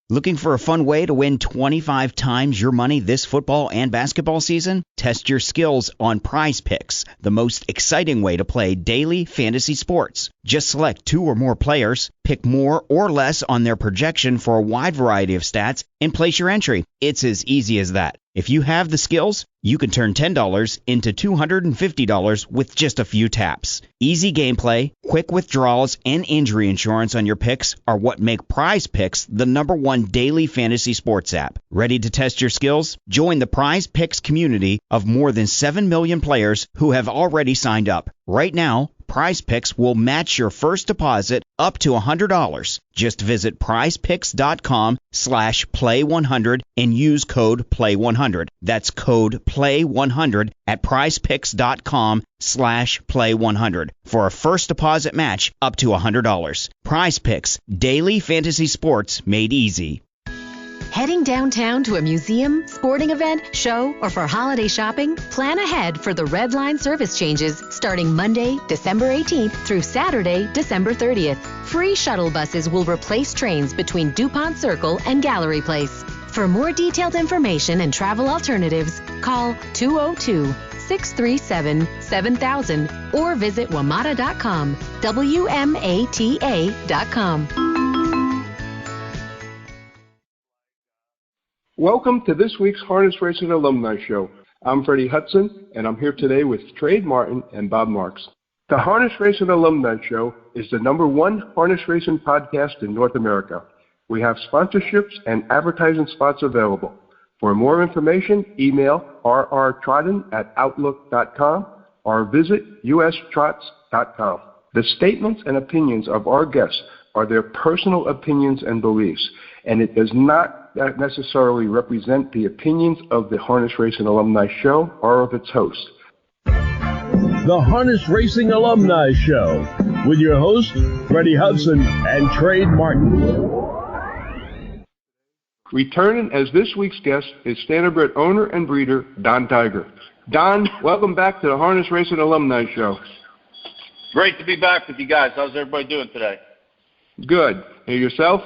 Looking for a fun way to win 25 times your money this football and basketball season? Test your skills on Prize Picks, the most exciting way to play daily fantasy sports. Just select 2 or more players, pick more or less on their projection for a wide variety of stats, and place your entry. It's as easy as that. If you have the skills, you can turn $10 into $250 with just a few taps. Easy gameplay, quick withdrawals, and injury insurance on your picks are what make Prize Picks the #1 daily fantasy sports app. Ready to test your skills? Join the Prize Picks community of more than 7 million players who have already signed up. Right now, Prize Picks will match your first deposit up to $100. Just visit prizepicks.com/play100 and use code PLAY100. That's code PLAY100 at prizepicks.com/play100 for a first deposit match up to $100. Prize Picks, daily fantasy sports made easy. Heading downtown to a museum, sporting event, show, or for holiday shopping? Plan ahead for the Red Line service changes starting Monday, December 18th through Saturday, December 30th. Free shuttle buses will replace trains between DuPont Circle and Gallery Place. For more detailed information and travel alternatives, call 202-637-7000 or visit WMATA.com, WMATA.com. Welcome to this week's Harness Racing Alumni Show. I'm Freddie Hudson, and I'm here today with Trade Martin and Bob Marks. The Harness Racing Alumni Show is the #1 harness racing podcast in North America. We have sponsorships and advertising spots available. For more information, email rrtrotten@outlook.com or visit ustrots.com. The statements and opinions of our guests are their personal opinions and beliefs, and it does not necessarily represent the opinions of the Harness Racing Alumni Show or of its host. The Harness Racing Alumni Show with your hosts, Freddie Hudson and Trade Martin. Returning as this week's guest is Standardbred owner and breeder, Don Tiger. Don, welcome back to the Harness Racing Alumni Show. Great to be back with you guys. How's everybody doing today? Good. And yourself?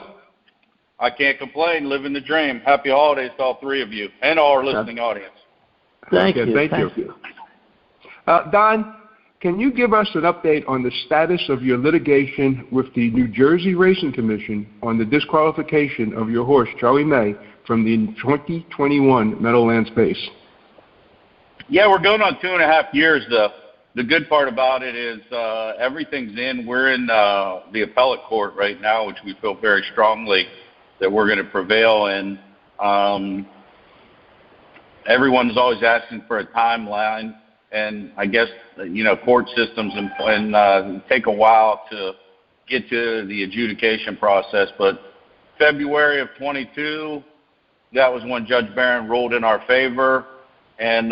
I can't complain, living the dream. Happy holidays to all three of you and all our listening audience. Thank you. Don, can you give us an update on the status of your litigation with the New Jersey Racing Commission on the disqualification of your horse, Charlie May, from the 2021 Meadowlands Pace? Yeah, we're going on 2.5 years. The good part about it is everything's in. We're in the appellate court right now, which we feel very strongly that we're going to prevail in. Everyone's always asking for a timeline, and I guess, court systems and take a while to get to the adjudication process. But February of 22, that was when Judge Barron ruled in our favor, and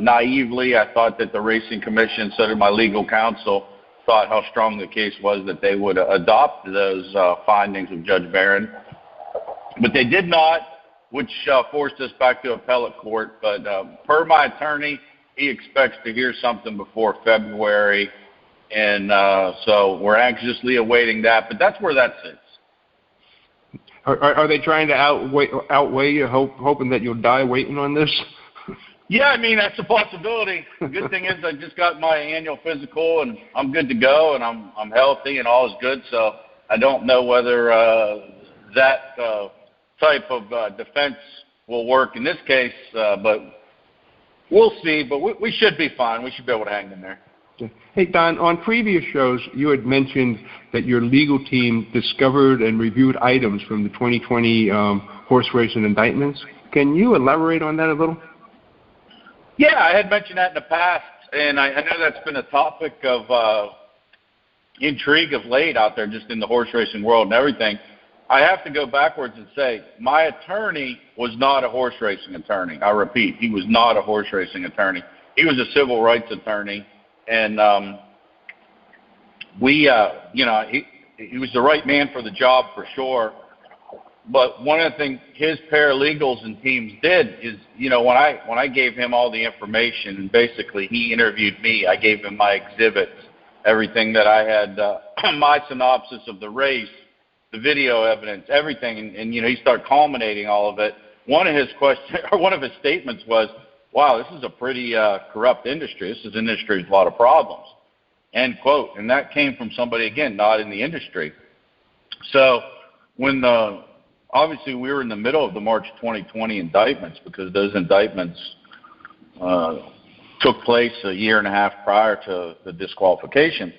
naively, I thought that the Racing Commission, so did my legal counsel, thought how strong the case was that they would adopt those findings of Judge Barron. But they did not, which forced us back to appellate court. But per my attorney, he expects to hear something before February. And so we're anxiously awaiting that. But that's where that sits. Are they trying to outweigh you, hoping that you'll die waiting on this? Yeah, I mean, that's a possibility. The good thing is I just got my annual physical, and I'm good to go, and I'm healthy, and all is good. So I don't know whether that type of defense will work in this case, but we'll see. But we should be fine. We should be able to hang in there. Hey, Don, on previous shows, you had mentioned that your legal team discovered and reviewed items from the 2020 horse racing indictments. Can you elaborate on that a little? Yeah, I had mentioned that in the past, and I know that's been a topic of intrigue of late out there just in the horse racing world and everything. I have to go backwards and say my attorney was not a horse racing attorney. I repeat, he was not a horse racing attorney. He was a civil rights attorney, and he was the right man for the job for sure. But one of the things his paralegals and teams did is, when I gave him all the information, and basically he interviewed me, I gave him my exhibits, everything that I had, my synopsis of the race. the video evidence, everything, and you start culminating all of it. One of his questions, or one of his statements was, "Wow, this is a pretty corrupt industry. This is an industry with a lot of problems." End quote. And that came from somebody, again, not in the industry. So when obviously we were in the middle of the March 2020 indictments, because those indictments took place a year and a half prior to the disqualification.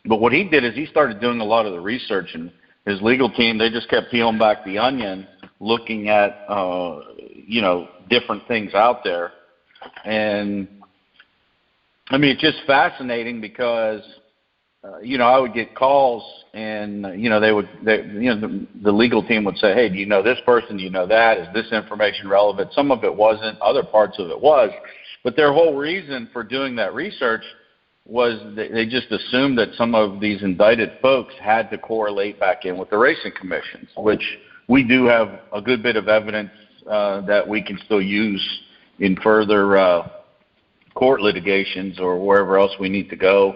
But what he did is he started doing a lot of the research, and his legal team, they just kept peeling back the onion, looking at, different things out there. And, I mean, it's just fascinating because, I would get calls and, the legal team would say, "Hey, do you know this person? Do you know that? Is this information relevant?" Some of it wasn't. Other parts of it was. But their whole reason for doing that research was they just assumed that some of these indicted folks had to correlate back in with the racing commissions, which we do have a good bit of evidence that we can still use in further court litigations or wherever else we need to go.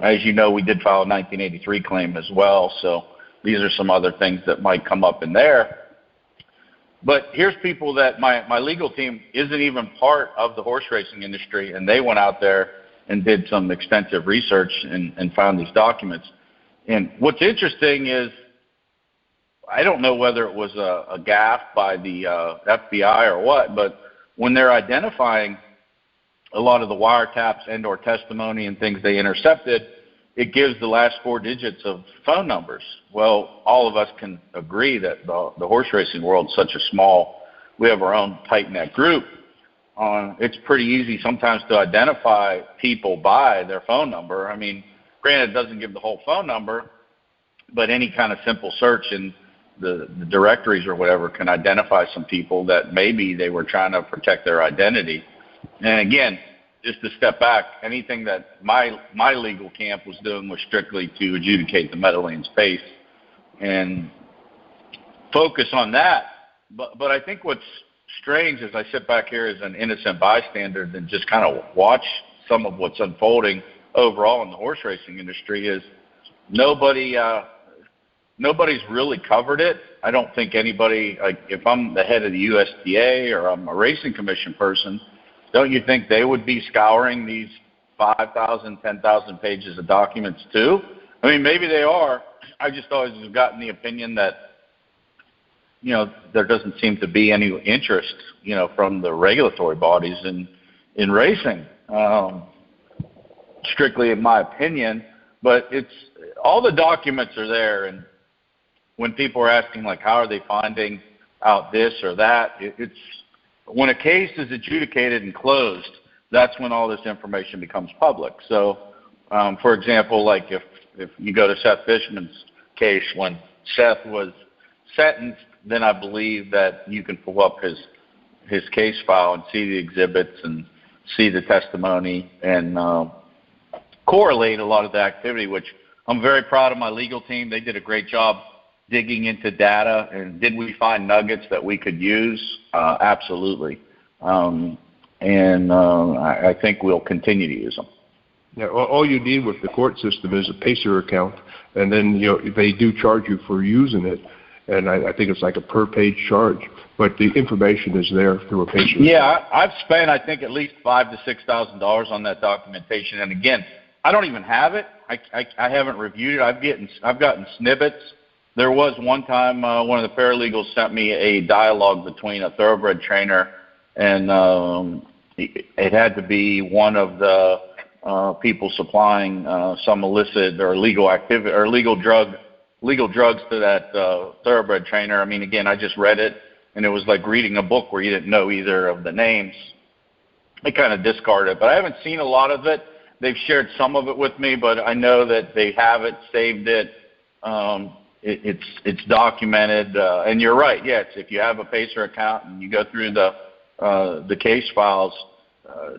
As you know, we did file a 1983 claim as well, so these are some other things that might come up in there. But here's people that my legal team isn't even part of the horse racing industry, and they went out there and did some extensive research and found these documents. And what's interesting is, I don't know whether it was a gaffe by the FBI or what, but when they're identifying a lot of the wiretaps and or testimony and things they intercepted, it gives the last 4 digits of phone numbers. Well, all of us can agree that the horse racing world is such a small, we have our own tight-knit group. It's pretty easy sometimes to identify people by their phone number. I mean, granted, it doesn't give the whole phone number, but any kind of simple search in the directories or whatever can identify some people that maybe they were trying to protect their identity. And again, just to step back, anything that my legal camp was doing was strictly to adjudicate the Meadowlands pace and focus on that. But I think what's strange as I sit back here as an innocent bystander and just kind of watch some of what's unfolding overall in the horse racing industry is nobody's really covered it. I don't think anybody, like if I'm the head of the USDA or I'm a racing commission person, don't you think they would be scouring these 5,000, 10,000 pages of documents too? I mean, maybe they are. I just always have gotten the opinion that, there doesn't seem to be any interest, from the regulatory bodies in racing, strictly in my opinion. But it's all the documents are there, and when people are asking, like, how are they finding out this or that, it's when a case is adjudicated and closed, that's when all this information becomes public. So, for example, like if you go to Seth Fishman's case, when Seth was sentenced, then I believe that you can pull up his case file and see the exhibits and see the testimony and correlate a lot of the activity, which I'm very proud of my legal team. They did a great job digging into data. And did we find nuggets that we could use? Absolutely. I think we'll continue to use them. Yeah, all you need with the court system is a PACER account, and then they do charge you for using it. And I think it's like a per-page charge, but the information is there through a PACER. Yeah, I've spent, I think, at least $5,000 to $6,000 on that documentation. And again, I don't even have it. I haven't reviewed it. I've gotten snippets. There was one time one of the paralegals sent me a dialogue between a thoroughbred trainer and it had to be one of the people supplying some illicit or illegal activity or legal drugs to that thoroughbred trainer. I mean, again, I just read it, and it was like reading a book where you didn't know either of the names. I kind of discarded it, but I haven't seen a lot of it. They've shared some of it with me, but I know that they have it, saved it. It's documented, and you're right. Yes, if you have a PACER account and you go through the case files,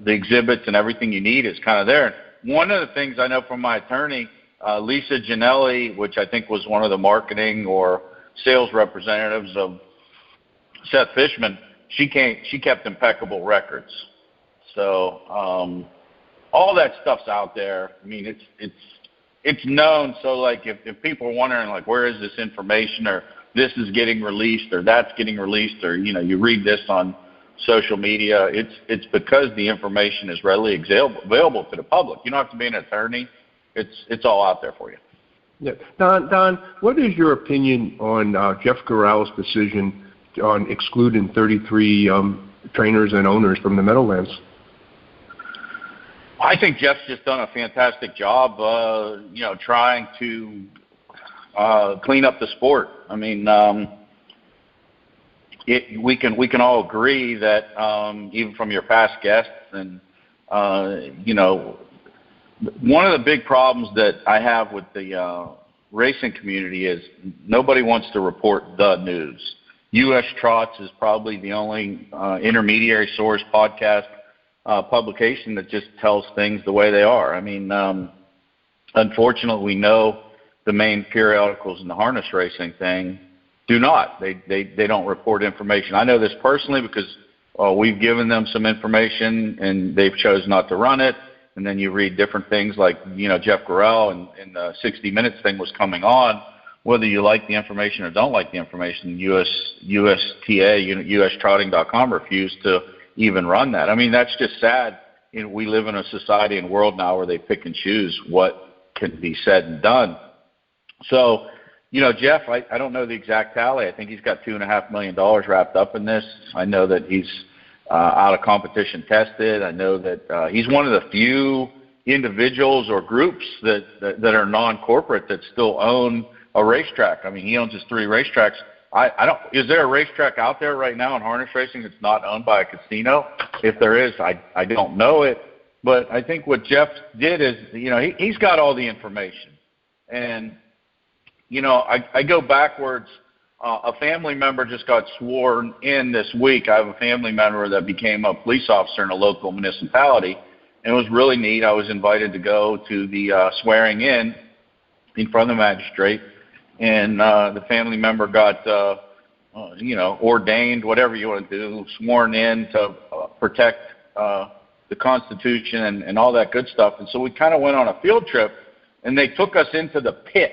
the exhibits and everything you need is kind of there. One of the things I know from my attorney, Lisa Ginelli, which I think was one of the marketing or sales representatives of Seth Fishman, she kept impeccable records. So all that stuff's out there. I mean, it's it's known. So like if people are wondering like where is this information, or this is getting released, or that's getting released, or you read this on social media, it's because the information is readily available to the public. You don't have to be an attorney. It's all out there for you. Yeah. Don, what is your opinion on Jeff Garrell's decision on excluding 33 trainers and owners from the Meadowlands? I think Jeff's just done a fantastic job, trying to clean up the sport. I mean, we can all agree that even from your past guests, and one of the big problems that I have with the racing community is nobody wants to report the news. U.S. Trots is probably the only intermediary source podcast publication that just tells things the way they are. I mean, unfortunately, we know the main periodicals in the harness racing thing do not. They don't report information. I know this personally because we've given them some information and they've chosen not to run it. And then you read different things like, Jeff Garrell and the 60 Minutes thing was coming on. Whether you like the information or don't like the information, USTA.com refused to even run that. I mean, that's just sad. We live in a society and world now where they pick and choose what can be said and done. So, Jeff, I don't know the exact tally. I think he's got $2.5 million wrapped up in this. I know that he's out of competition tested. I know that he's one of the few individuals or groups that are non-corporate that still own a racetrack. I mean, he owns his 3 racetracks. Is there a racetrack out there right now in harness racing that's not owned by a casino? If there is, I don't know it. But I think what Jeff did is, he's got all the information. And, I go backwards. A family member just got sworn in this week. I have a family member that became a police officer in a local municipality. And it was really neat. I was invited to go to the swearing in front of the magistrate. And the family member got, ordained, whatever you want to do, sworn in to protect the Constitution and all that good stuff. And so we kind of went on a field trip, and they took us into the pit.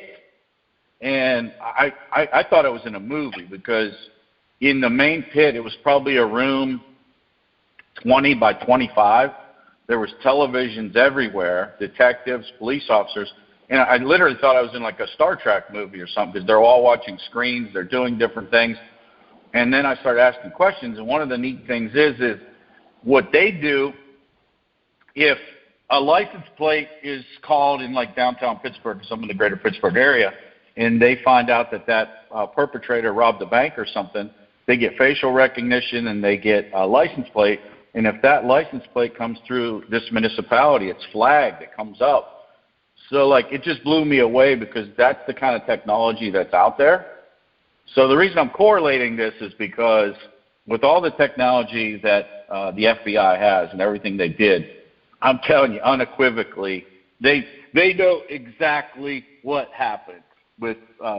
And I thought it was in a movie because in the main pit, it was probably a room 20 by 25. There was televisions everywhere, detectives, police officers. And I literally thought I was in like a Star Trek movie or something because they're all watching screens. They're doing different things. And then I started asking questions. And one of the neat things is what they do if a license plate is called in like downtown Pittsburgh, some of the greater Pittsburgh area, and they find out that perpetrator robbed a bank or something, they get facial recognition and they get a license plate. And if that license plate comes through this municipality, it's flagged. It comes up. So, it just blew me away because that's the kind of technology that's out there. So the reason I'm correlating this is because with all the technology that the FBI has and everything they did, I'm telling you unequivocally, they know exactly what happened with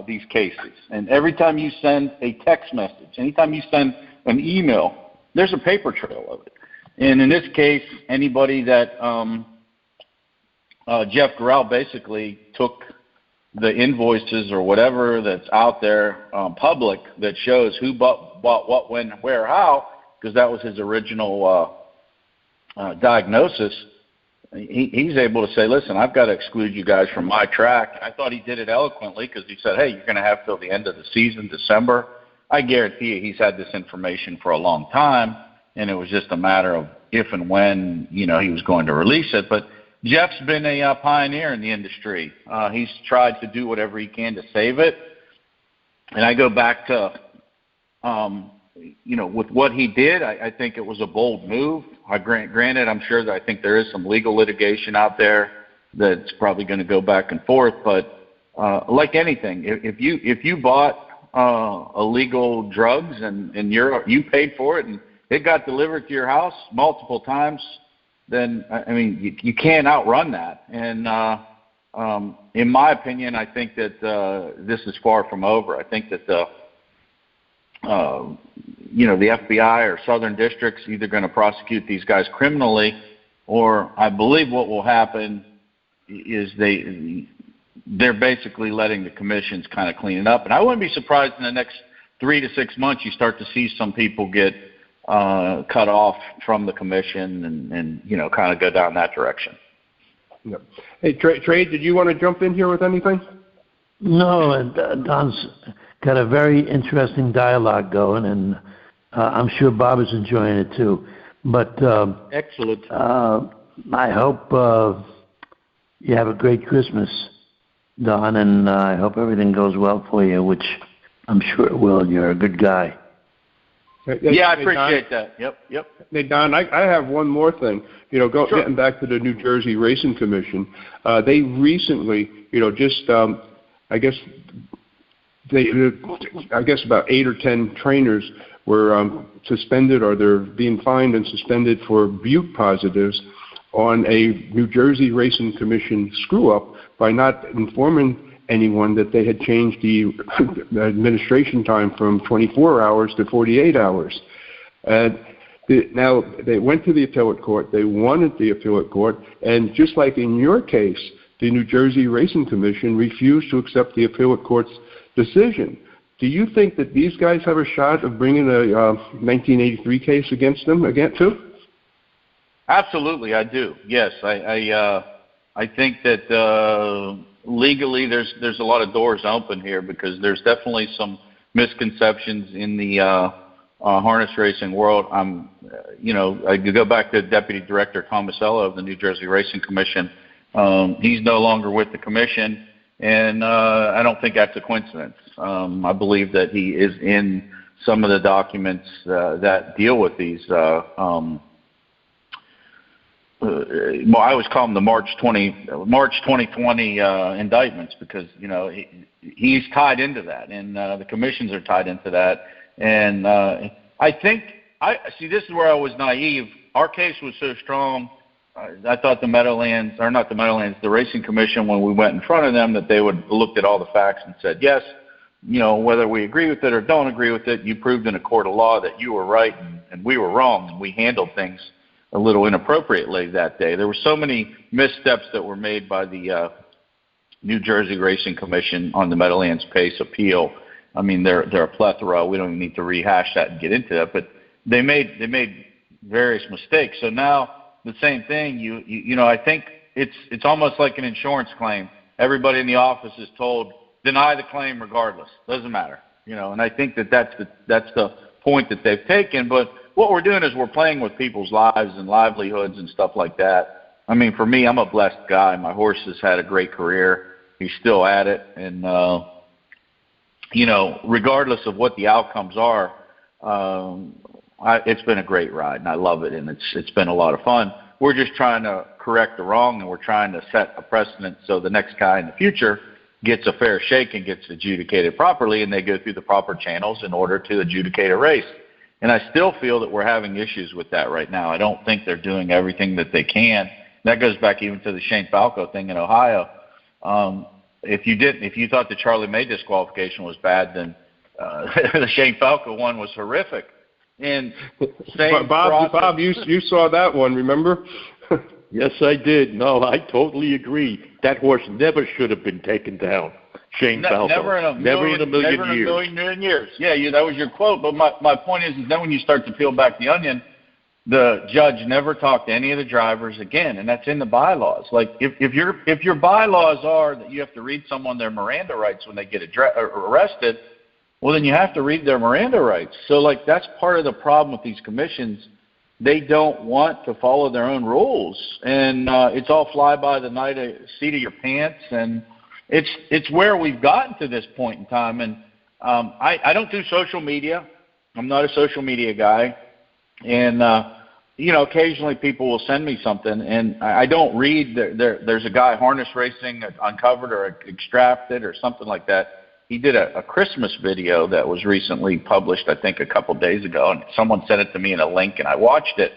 these cases. And every time you send a text message, anytime you send an email, there's a paper trail of it. And in this case, anybody that Jeff Garrell basically took the invoices or whatever that's out there public that shows who bought what, when, where, how, because that was his original diagnosis. He's able to say, listen, I've got to exclude you guys from my track. I thought he did it eloquently because he said, hey, you're going to have till the end of the season, December. I guarantee you he's had this information for a long time, and it was just a matter of if and when, he was going to release it. But Jeff's been a pioneer in the industry. He's tried to do whatever he can to save it. And I go back to, with what he did, I think it was a bold move. Granted, I'm sure that I think there is some legal litigation out there that's probably going to go back and forth. But like anything, if you bought illegal drugs and you paid for it and it got delivered to your house multiple times, then, you can't outrun that. And in my opinion, I think that this is far from over. I think that the FBI or Southern District's either going to prosecute these guys criminally, or I believe what will happen is they're basically letting the commissions kind of clean it up. And I wouldn't be surprised in the next 3 to 6 months you start to see some people get cut off from the commission and kind of go down that direction. Yep. Hey, Trey, did you want to jump in here with anything? No, and Don's got a very interesting dialogue going, and I'm sure Bob is enjoying it too. But excellent. I hope you have a great Christmas, Don, and I hope everything goes well for you, which I'm sure it will. You're a good guy. Yeah, I appreciate that. Yep. Hey, Don, I have one more thing. Sure. Getting back to the New Jersey Racing Commission, they recently, I guess about 8 or 10 trainers were suspended, or they're being fined and suspended for butte positives on a New Jersey Racing Commission screw-up by not informing anyone that they had changed the administration time from 24 hours to 48 hours. Now, they went to the appellate court. They won at the appellate court. And just like in your case, the New Jersey Racing Commission refused to accept the appellate court's decision. Do you think that these guys have a shot of bringing a 1983 case against them again, too? Absolutely, I do. Yes, I think that legally there's a lot of doors open here, because there's definitely some misconceptions in the harness racing world. I could go back to Deputy Director Tomasello of the New Jersey Racing Commission. He's no longer with the commission, and I don't think that's a coincidence. I believe that he is in some of the documents that deal with these. I always call them the March 2020 indictments, because he's tied into that, and the commissions are tied into that. And I think this is where I was naive. Our case was so strong. I thought the Racing Commission, when we went in front of them, that they would have looked at all the facts and said, yes, whether we agree with it or don't agree with it, you proved in a court of law that you were right and we were wrong, and we handled things a little inappropriately that day. There were so many missteps that were made by the New Jersey Racing Commission on the Meadowlands Pace appeal. I mean, they're a plethora. We don't even need to rehash that and get into that, but they made various mistakes. So now the same thing. I think it's almost like an insurance claim. Everybody in the office is told, deny the claim regardless. Doesn't matter. And I think that's the point that they've taken. But what we're doing is we're playing with people's lives and livelihoods and stuff like that. I mean, for me, I'm a blessed guy. My horse has had a great career. He's still at it. And, regardless of what the outcomes are, it's been a great ride, and I love it, and it's been a lot of fun. We're just trying to correct the wrong, and we're trying to set a precedent so the next guy in the future gets a fair shake and gets adjudicated properly, and they go through the proper channels in order to adjudicate a race. And I still feel that we're having issues with that right now. I don't think they're doing everything that they can. That goes back even to the Shane Falco thing in Ohio. If you thought the Charlie May disqualification was bad, then the Shane Falco one was horrific. And Bob, you saw that one, remember? Yes, I did. No, I totally agree. That horse never should have been taken down. Shane Falco. Never in a million years. Yeah, that was your quote. But my point is then when you start to peel back the onion, the judge never talked to any of the drivers again, and that's in the bylaws. Like if your bylaws are that you have to read someone their Miranda rights when they get arrested, well, then you have to read their Miranda rights. So that's part of the problem with these commissions. They don't want to follow their own rules, and it's all fly by the seat of your pants, and it's where we've gotten to this point in time. And I don't do social media. I'm not a social media guy. And, occasionally people will send me something, and I don't read. There's a guy, Harness Racing Uncovered or Extracted or something like that. He did a Christmas video that was recently published, I think, a couple days ago, and someone sent it to me in a link, and I watched it.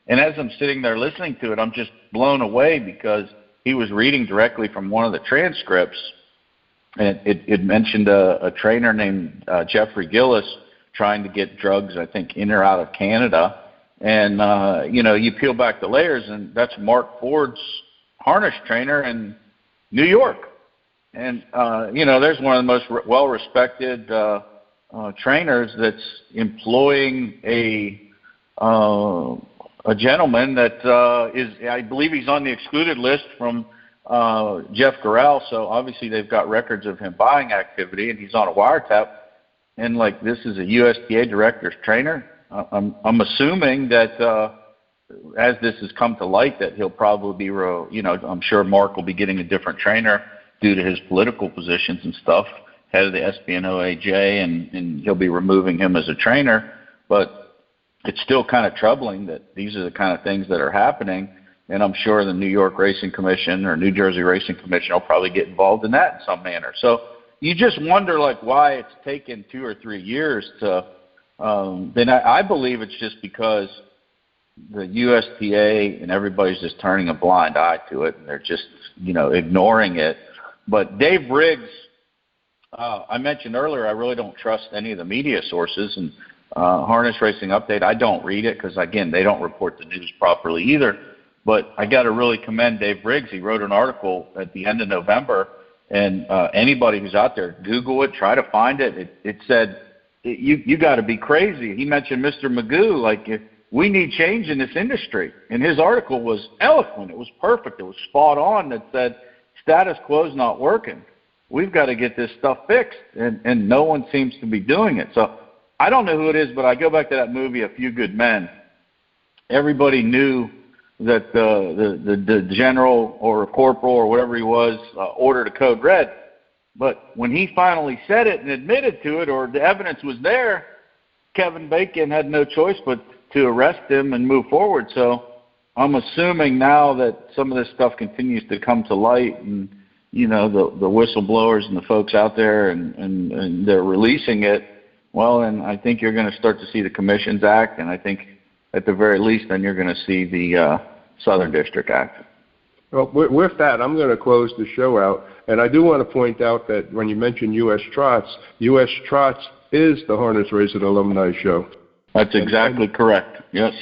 And as I'm sitting there listening to it, I'm just blown away because he was reading directly from one of the transcripts, and it mentioned a trainer named Jeffrey Gillis trying to get drugs, I think, in or out of Canada. And, you peel back the layers, and that's Mark Ford's harness trainer in New York. And, there's one of the most well-respected trainers that's employing a gentleman that is, I believe he's on the excluded list from Jeff Corral. So obviously they've got records of him buying activity, and he's on a wiretap. And this is a USTA director's trainer. I'm assuming that as this has come to light, that he'll probably be, I'm sure Mark will be getting a different trainer due to his political positions and stuff, head of the SBNOAJ, and he'll be removing him as a trainer. But it's still kind of troubling that these are the kind of things that are happening, and I'm sure the New York Racing Commission or New Jersey Racing Commission will probably get involved in that in some manner. So you just wonder, why it's taken 2 or 3 years to then I believe it's just because the USTA and everybody's just turning a blind eye to it, and they're just, ignoring it. But Dave Briggs, I mentioned earlier, I really don't trust any of the media sources, and Harness Racing Update, I don't read it because, again, they don't report the news properly either. But I got to really commend Dave Briggs. He wrote an article at the end of November, and anybody who's out there, Google it, try to find it. It said, you got to be crazy. He mentioned Mr. Magoo, we need change in this industry. And his article was eloquent. It was perfect. It was spot on. That said, status quo is not working. We've got to get this stuff fixed, and no one seems to be doing it. So I don't know who it is, but I go back to that movie, A Few Good Men. Everybody knew that the general or corporal or whatever he was ordered a code red. But when he finally said it and admitted to it, or the evidence was there, Kevin Bacon had no choice but to arrest him and move forward. So I'm assuming now that some of this stuff continues to come to light, and the whistleblowers and the folks out there, and they're releasing it. Well, and I think you're going to start to see the commissions act, and I think at the very least, then you're going to see the Southern District act. Well, with that, I'm going to close the show out. And I do want to point out that when you mentioned U.S. Trots is the Harness Racing Alumni Show. That's exactly correct, yes.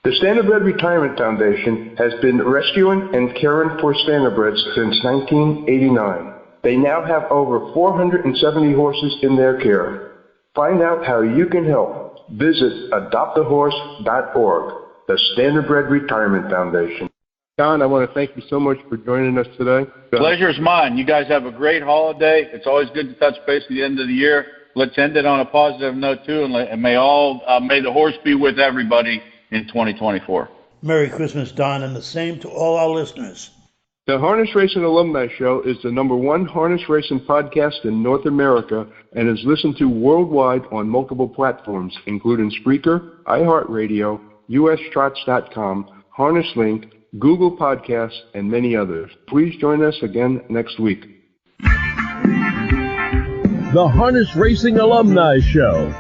The Standardbred Retirement Foundation has been rescuing and caring for Standardbreds since 1989. They now have over 470 horses in their care. Find out how you can help. Visit adoptahorse.org, the Standardbred Retirement Foundation. Don, I want to thank you so much for joining us today. Pleasure's mine. You guys have a great holiday. It's always good to touch base at the end of the year. Let's end it on a positive note, too, and may the horse be with everybody in 2024. Merry Christmas, Don, and the same to all our listeners. The Harness Racing Alumni Show is the #1 harness racing podcast in North America and is listened to worldwide on multiple platforms, including Spreaker, iHeartRadio, USTrots.com, HarnessLink, Google Podcasts, and many others. Please join us again next week. The Harness Racing Alumni Show.